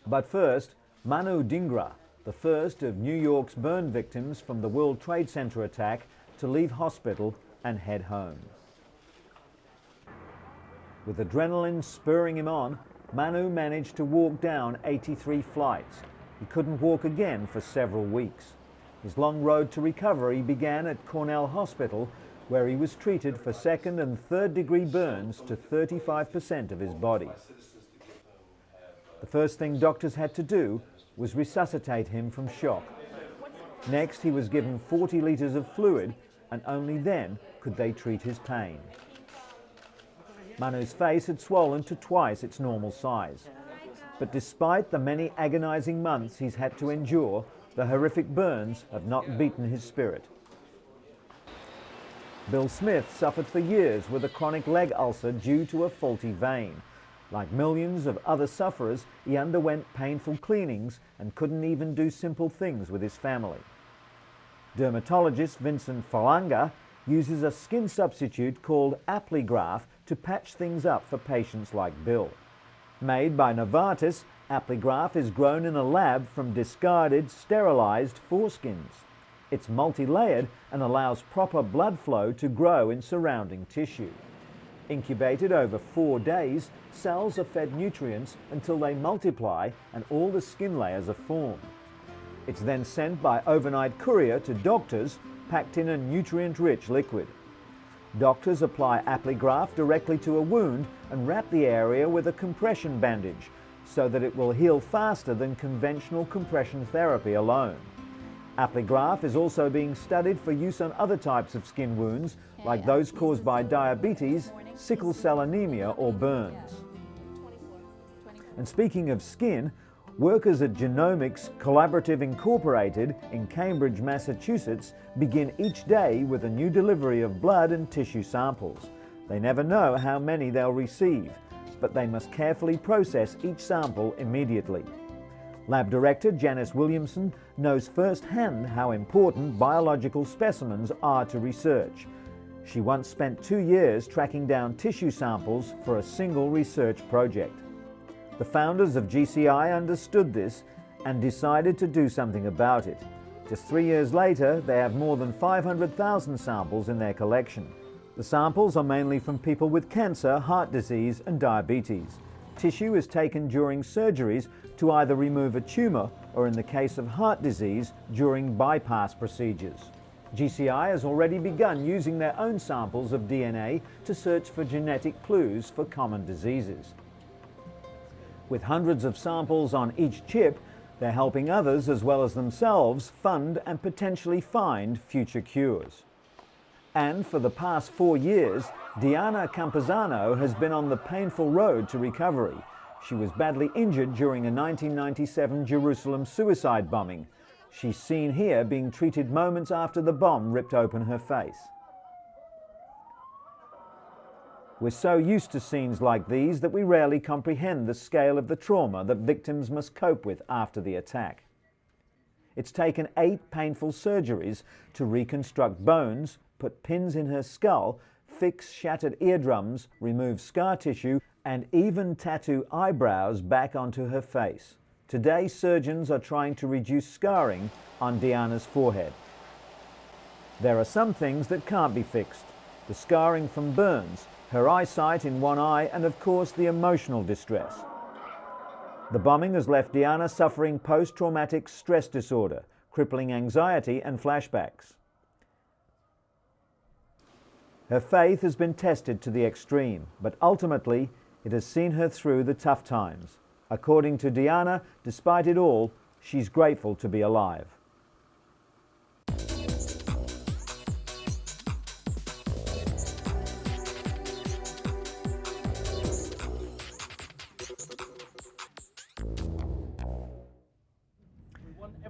But first, Manu Dhingra, the first of New York's burn victims from the World Trade Center attack, to leave hospital and head home. With adrenaline spurring him on, Manu managed to walk down 83 flights. He couldn't walk again for several weeks. His long road to recovery began at Cornell Hospital, where he was treated for second and third degree burns to 35% of his body. The first thing doctors had to do was resuscitate him from shock. Next, he was given 40 litres of fluid, and only then could they treat his pain. Manu's face had swollen to twice its normal size. But despite the many agonising months he's had to endure, the horrific burns have not beaten his spirit. Bill Smith suffered for years with a chronic leg ulcer due to a faulty vein. Like millions of other sufferers, he underwent painful cleanings and couldn't even do simple things with his family. Dermatologist Vincent Falanga uses a skin substitute called Apligraf to patch things up for patients like Bill. Made by Novartis, Apligraf is grown in a lab from discarded, sterilised foreskins. It's multi-layered and allows proper blood flow to grow in surrounding tissue. Incubated over 4 days, cells are fed nutrients until they multiply and all the skin layers are formed. It's then sent by overnight courier to doctors, packed in a nutrient-rich liquid. Doctors apply Apligraf directly to a wound and wrap the area with a compression bandage so that it will heal faster than conventional compression therapy alone. Apligraf is also being studied for use on other types of skin wounds, like those caused by diabetes, sickle cell anemia or burns. And speaking of skin, workers at Genomics Collaborative Incorporated in Cambridge, Massachusetts begin each day with a new delivery of blood and tissue samples. They never know how many they'll receive, but they must carefully process each sample immediately. Lab Director Janice Williamson knows firsthand how important biological specimens are to research. She once spent 2 years tracking down tissue samples for a single research project. The founders of GCI understood this and decided to do something about it. Just 3 years later, they have more than 500,000 samples in their collection. The samples are mainly from people with cancer, heart disease and diabetes. Tissue is taken during surgeries to either remove a tumour or, in the case of heart disease, during bypass procedures. GCI has already begun using their own samples of DNA to search for genetic clues for common diseases. With hundreds of samples on each chip, they're helping others as well as themselves fund and potentially find future cures. And for the past 4 years, Diana Campuzano has been on the painful road to recovery. She was badly injured during a 1997 Jerusalem suicide bombing. She's seen here being treated moments after the bomb ripped open her face. We're so used to scenes like these that we rarely comprehend the scale of the trauma that victims must cope with after the attack. It's taken 8 painful surgeries to reconstruct bones, put pins in her skull, fix shattered eardrums, remove scar tissue, and even tattoo eyebrows back onto her face. Today, surgeons are trying to reduce scarring on Diana's forehead. There are some things that can't be fixed. The scarring from burns, her eyesight in one eye, and of course the emotional distress. The bombing has left Diana suffering post-traumatic stress disorder, crippling anxiety and flashbacks. Her faith has been tested to the extreme, but ultimately it has seen her through the tough times. According to Diana, despite it all, she's grateful to be alive.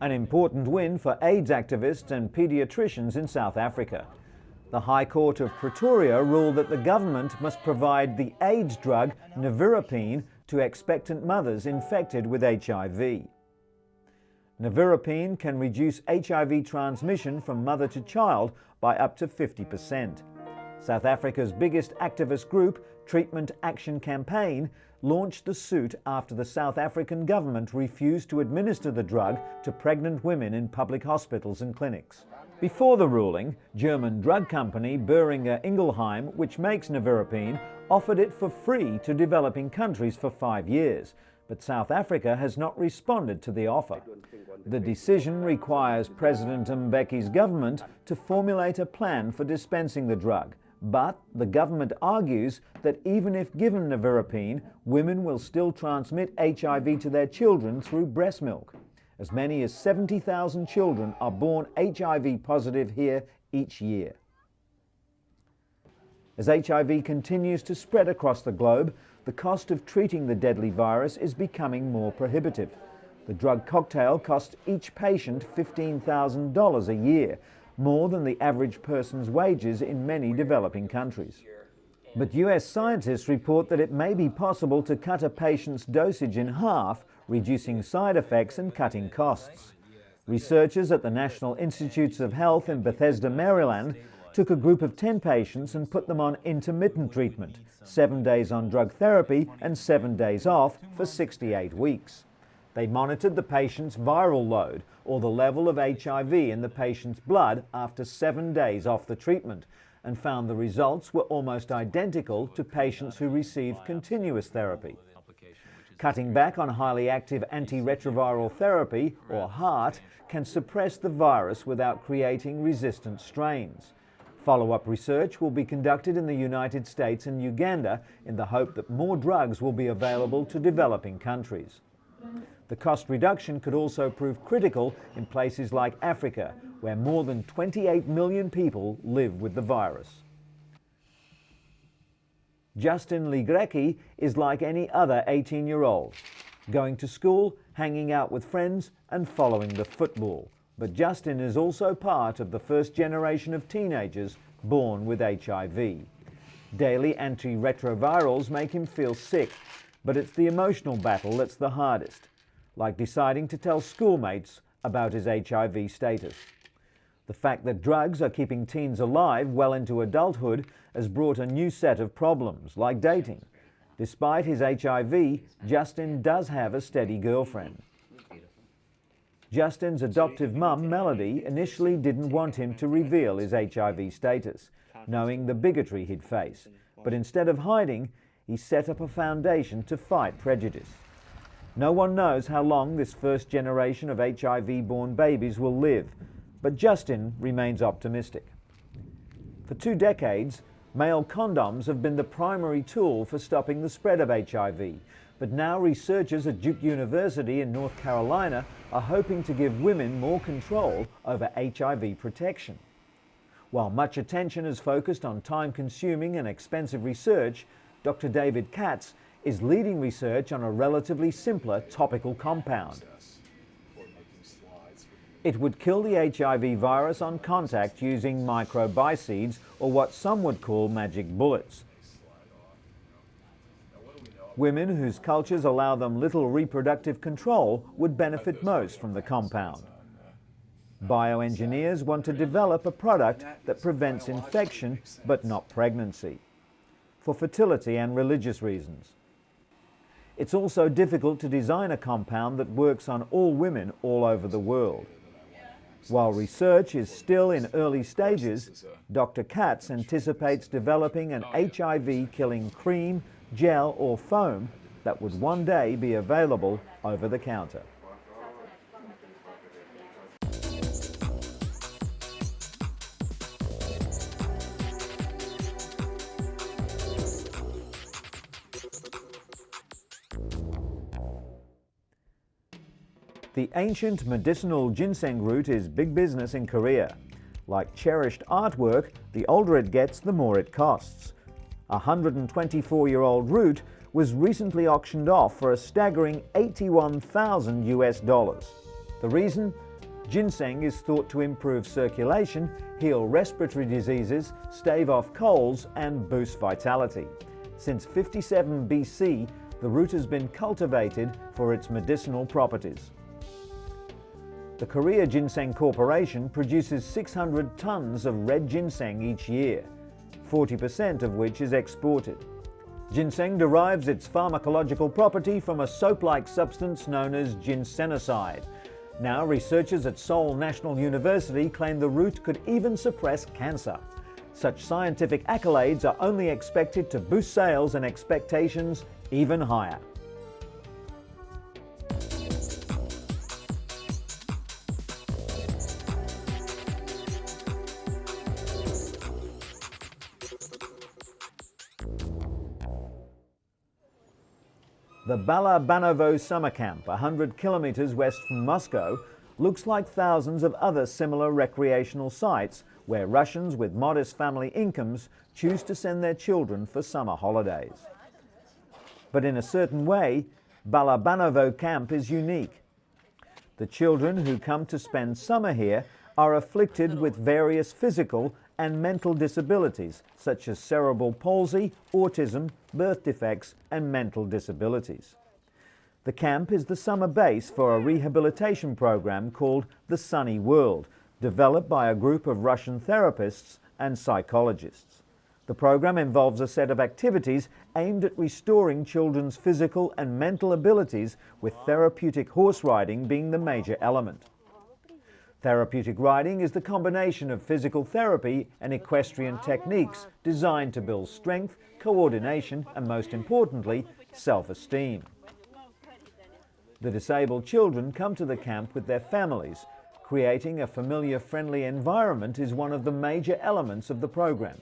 An important win for AIDS activists and paediatricians in South Africa. The High Court of Pretoria ruled that the government must provide the AIDS drug nevirapine to expectant mothers infected with HIV. Nevirapine can reduce HIV transmission from mother to child by up to 50%. South Africa's biggest activist group, Treatment Action Campaign, launched the suit after the South African government refused to administer the drug to pregnant women in public hospitals and clinics. Before the ruling, German drug company Boehringer Ingelheim, which makes nevirapine, offered it for free to developing countries for 5 years, but South Africa has not responded to the offer. The decision requires President Mbeki's government to formulate a plan for dispensing the drug, but the government argues that even if given nevirapine, women will still transmit HIV to their children through breast milk. As many as 70,000 children are born HIV positive here each year. As HIV continues to spread across the globe, the cost of treating the deadly virus is becoming more prohibitive. The drug cocktail costs each patient $15,000 a year, more than the average person's wages in many developing countries. But US scientists report that it may be possible to cut a patient's dosage in half, reducing side effects and cutting costs. Researchers at the National Institutes of Health in Bethesda, Maryland, took a group of 10 patients and put them on intermittent treatment, 7 days on drug therapy and 7 days off for 68 weeks. They monitored the patient's viral load, or the level of HIV in the patient's blood after 7 days off the treatment, and found the results were almost identical to patients who received continuous therapy. Cutting back on highly active antiretroviral therapy, or HAART, can suppress the virus without creating resistant strains. Follow-up research will be conducted in the United States and Uganda in the hope that more drugs will be available to developing countries. The cost reduction could also prove critical in places like Africa, where more than 28 million people live with the virus. Justin Ligrecki is like any other 18-year-old, going to school, hanging out with friends and following the football. But Justin is also part of the first generation of teenagers born with HIV. Daily antiretrovirals make him feel sick, but it's the emotional battle that's the hardest, like deciding to tell schoolmates about his HIV status. The fact that drugs are keeping teens alive well into adulthood has brought a new set of problems, like dating. Despite his HIV, Justin does have a steady girlfriend. Justin's adoptive mum, Melody, initially didn't want him to reveal his HIV status, knowing the bigotry he'd face. But instead of hiding, he set up a foundation to fight prejudice. No one knows how long this first generation of HIV-born babies will live, but Justin remains optimistic. For 2 decades, male condoms have been the primary tool for stopping the spread of HIV, but now researchers at Duke University in North Carolina are hoping to give women more control over HIV protection. While much attention is focused on time-consuming and expensive research, Dr. David Katz is leading research on a relatively simpler topical compound. It would kill the HIV virus on contact using microbicedes, or what some would call magic bullets. Women whose cultures allow them little reproductive control would benefit most from the compound. Bioengineers want to develop a product that prevents infection but not pregnancy, for fertility and religious reasons. It's also difficult to design a compound that works on all women all over the world. While research is still in early stages, Dr. Katz anticipates developing an HIV-killing cream, gel or foam that would one day be available over the counter. The ancient medicinal ginseng root is big business in Korea. Like cherished artwork, the older it gets, the more it costs. A 124-year-old root was recently auctioned off for a staggering $81,000 US. The reason? Ginseng is thought to improve circulation, heal respiratory diseases, stave off colds, and boost vitality. Since 57 BC, the root has been cultivated for its medicinal properties. The Korea Ginseng Corporation produces 600 tons of red ginseng each year. 40% of which is exported. Ginseng derives its pharmacological property from a soap-like substance known as ginsenoside. Now, researchers at Seoul National University claim the root could even suppress cancer. Such scientific accolades are only expected to boost sales and expectations even higher. The Balabanovo summer camp, 100 kilometers west from Moscow, looks like thousands of other similar recreational sites where Russians with modest family incomes choose to send their children for summer holidays. But in a certain way, Balabanovo camp is unique. The children who come to spend summer here are afflicted with various physical and mental disabilities such as cerebral palsy, autism, birth defects and mental disabilities. The camp is the summer base for a rehabilitation program called The Sunny World, developed by a group of Russian therapists and psychologists. The program involves a set of activities aimed at restoring children's physical and mental abilities, with therapeutic horse riding being the major element. Therapeutic riding is the combination of physical therapy and equestrian techniques designed to build strength, coordination and, most importantly, self-esteem. The disabled children come to the camp with their families. Creating a familiar, friendly environment is one of the major elements of the program.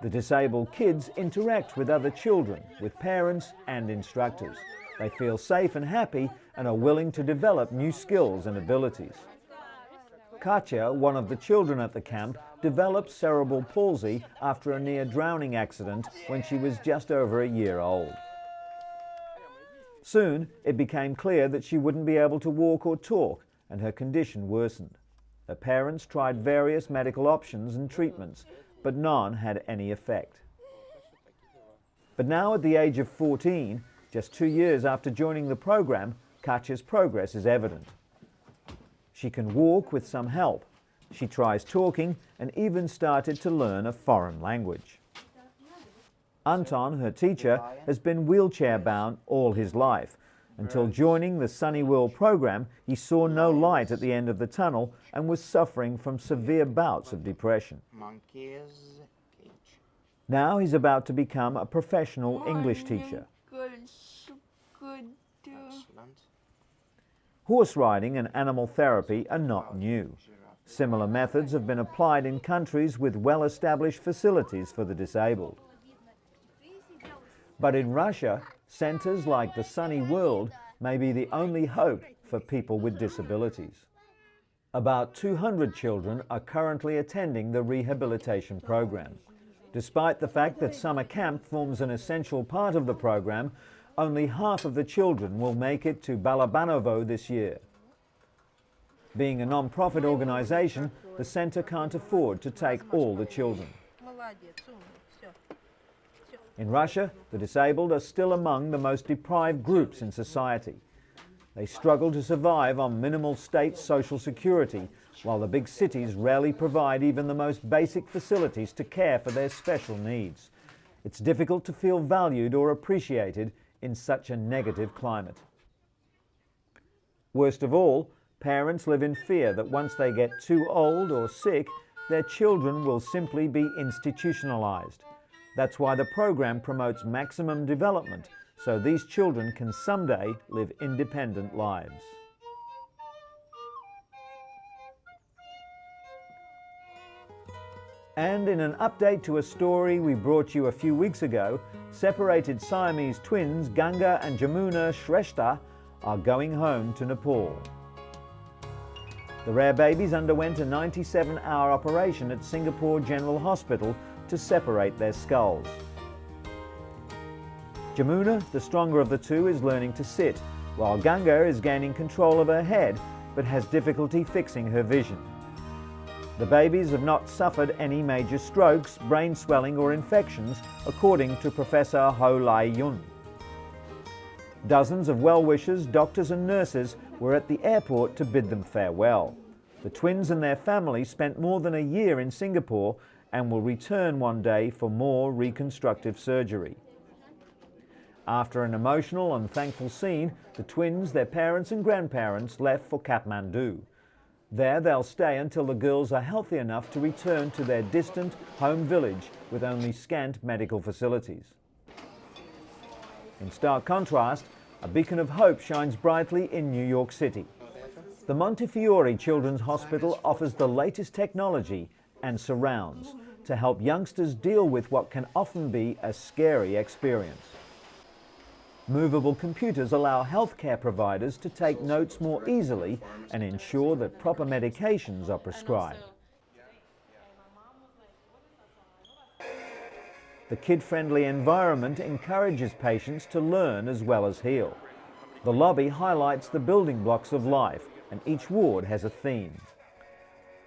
The disabled kids interact with other children, with parents and instructors. They feel safe and happy and are willing to develop new skills and abilities. Katya, one of the children at the camp, developed cerebral palsy after a near-drowning accident when she was just over a year old. Soon, it became clear that she wouldn't be able to walk or talk, and her condition worsened. Her parents tried various medical options and treatments, but none had any effect. But now, at the age of 14, just 2 years after joining the program, Katya's progress is evident. She can walk with some help. She tries talking and even started to learn a foreign language. Anton, her teacher, has been wheelchair-bound all his life. Until joining the Sunny World program, he saw no light at the end of the tunnel and was suffering from severe bouts of depression. Now he's about to become a professional English teacher. Horse riding and animal therapy are not new. Similar methods have been applied in countries with well-established facilities for the disabled. But in Russia, centers like the Sunny World may be the only hope for people with disabilities. About 200 children are currently attending the rehabilitation program. Despite the fact that summer camp forms an essential part of the program, only half of the children will make it to Balabanovo this year. Being a non-profit organization, the center can't afford to take all the children. In Russia, the disabled are still among the most deprived groups in society. They struggle to survive on minimal state social security, while the big cities rarely provide even the most basic facilities to care for their special needs. It's difficult to feel valued or appreciated in such a negative climate. Worst of all, parents live in fear that once they get too old or sick, their children will simply be institutionalized. That's why the program promotes maximum development, so these children can someday live independent lives. And in an update to a story we brought you a few weeks ago, separated Siamese twins Ganga and Jamuna Shrestha are going home to Nepal. The rare babies underwent a 97-hour operation at Singapore General Hospital to separate their skulls. Jamuna, the stronger of the two, is learning to sit, while Ganga is gaining control of her head but has difficulty fixing her vision. The babies have not suffered any major strokes, brain swelling or infections, according to Professor Ho Lai Yun. Dozens of well-wishers, doctors and nurses were at the airport to bid them farewell. The twins and their family spent more than a year in Singapore and will return one day for more reconstructive surgery. After an emotional and thankful scene, the twins, their parents and grandparents left for Kathmandu. There they'll stay until the girls are healthy enough to return to their distant home village with only scant medical facilities. In stark contrast, a beacon of hope shines brightly in New York City. The Montefiore Children's Hospital offers the latest technology and surrounds to help youngsters deal with what can often be a scary experience. Movable computers allow healthcare providers to take notes more easily and ensure that proper medications are prescribed. The kid-friendly environment encourages patients to learn as well as heal. The lobby highlights the building blocks of life, and each ward has a theme.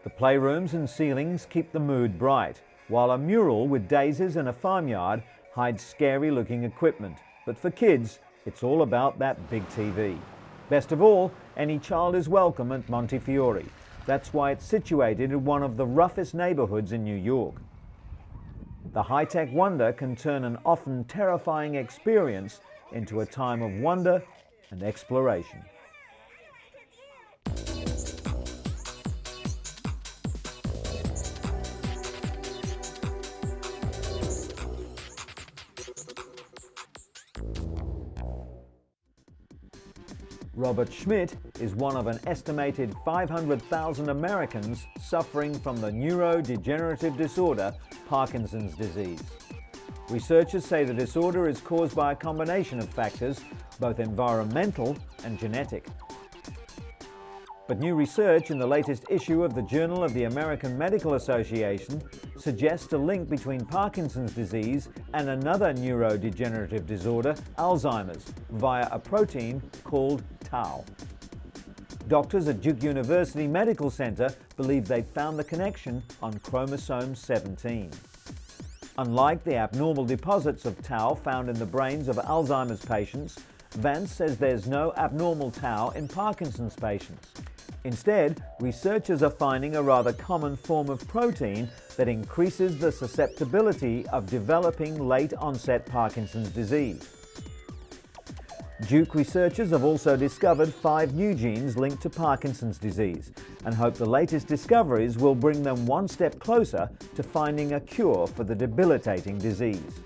The playrooms and ceilings keep the mood bright, while a mural with daisies and a farmyard hides scary-looking equipment. But for kids, it's all about that big TV. Best of all, any child is welcome at Montefiore. That's why it's situated in one of the roughest neighborhoods in New York. The high-tech wonder can turn an often terrifying experience into a time of wonder and exploration. Robert Schmidt is one of an estimated 500,000 Americans suffering from the neurodegenerative disorder Parkinson's disease. Researchers say the disorder is caused by a combination of factors, both environmental and genetic. But new research in the latest issue of the Journal of the American Medical Association suggests a link between Parkinson's disease and another neurodegenerative disorder, Alzheimer's, via a protein called tau. Doctors at Duke University Medical Center believe they've found the connection on chromosome 17. Unlike the abnormal deposits of tau found in the brains of Alzheimer's patients, Vance says there's no abnormal tau in Parkinson's patients. Instead, researchers are finding a rather common form of protein that increases the susceptibility of developing late-onset Parkinson's disease. Duke researchers have also discovered 5 new genes linked to Parkinson's disease and hope the latest discoveries will bring them one step closer to finding a cure for the debilitating disease.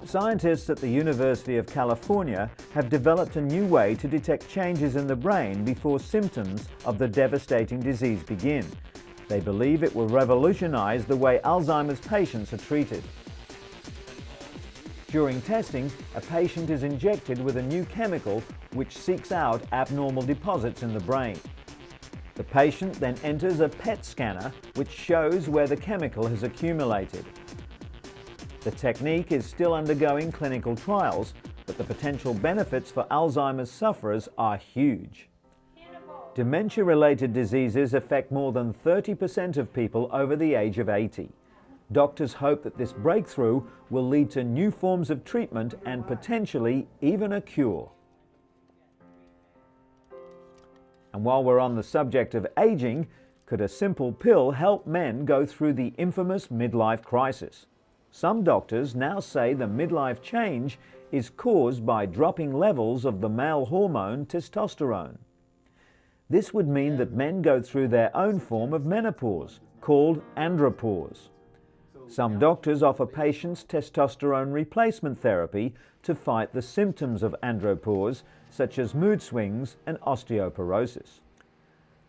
Scientists at the University of California have developed a new way to detect changes in the brain before symptoms of the devastating disease begin. They believe it will revolutionize the way Alzheimer's patients are treated. During testing, a patient is injected with a new chemical which seeks out abnormal deposits in the brain. The patient then enters a PET scanner which shows where the chemical has accumulated. The technique is still undergoing clinical trials, but the potential benefits for Alzheimer's sufferers are huge. Dementia-related diseases affect more than 30% of people over the age of 80. Doctors hope that this breakthrough will lead to new forms of treatment and potentially even a cure. And while we're on the subject of aging, could a simple pill help men go through the infamous midlife crisis? Some doctors now say the midlife change is caused by dropping levels of the male hormone testosterone. This would mean that men go through their own form of menopause, called andropause. Some doctors offer patients testosterone replacement therapy to fight the symptoms of andropause, such as mood swings and osteoporosis.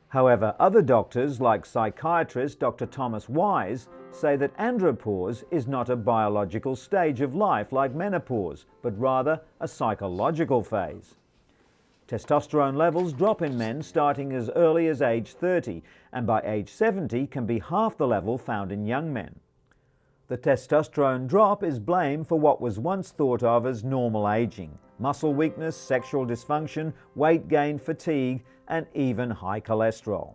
However, other doctors, like psychiatrist Dr. Thomas Wise, say that andropause is not a biological stage of life like menopause, but rather a psychological phase. Testosterone levels drop in men starting as early as age 30, and by age 70 can be half the level found in young men. The testosterone drop is blamed for what was once thought of as normal aging: muscle weakness, sexual dysfunction, weight gain, fatigue, and even high cholesterol.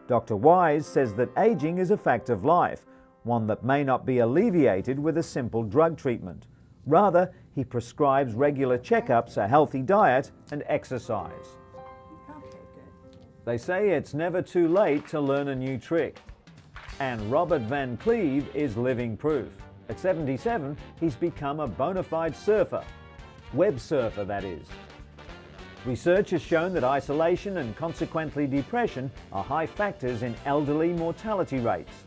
Dr. Wise says that aging is a fact of life, one that may not be alleviated with a simple drug treatment. Rather, he prescribes regular checkups, a healthy diet, and exercise. They say it's never too late to learn a new trick. And Robert Van Cleve is living proof. At 77, he's become a bona fide surfer. Web surfer, that is. Research has shown that isolation and consequently depression are high factors in elderly mortality rates.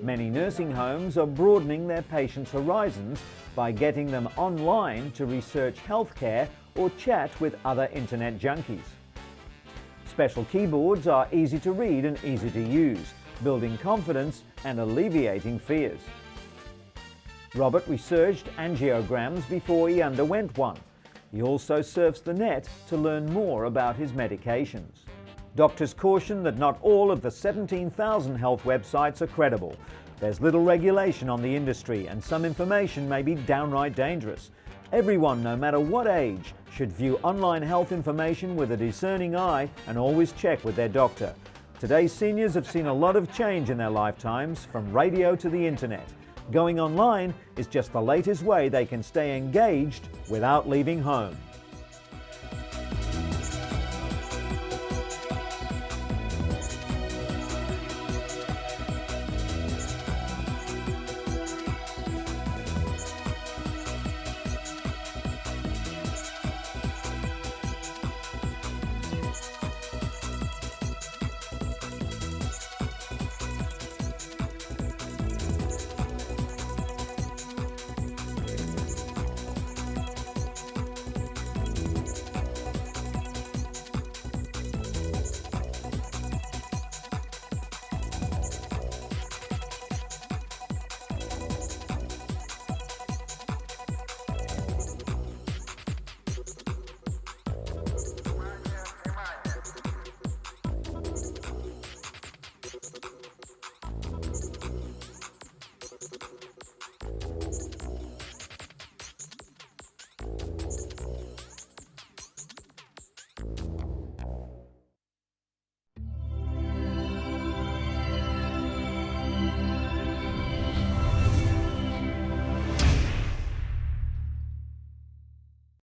Many nursing homes are broadening their patients' horizons by getting them online to research healthcare or chat with other internet junkies. Special keyboards are easy to read and easy to use, building confidence and alleviating fears. Robert researched angiograms before he underwent one. He also surfs the net to learn more about his medications. Doctors caution that not all of the 17,000 health websites are credible. There's little regulation on the industry and some information may be downright dangerous. Everyone, no matter what age, should view online health information with a discerning eye and always check with their doctor. Today's seniors have seen a lot of change in their lifetimes, from radio to the internet. Going online is just the latest way they can stay engaged without leaving home.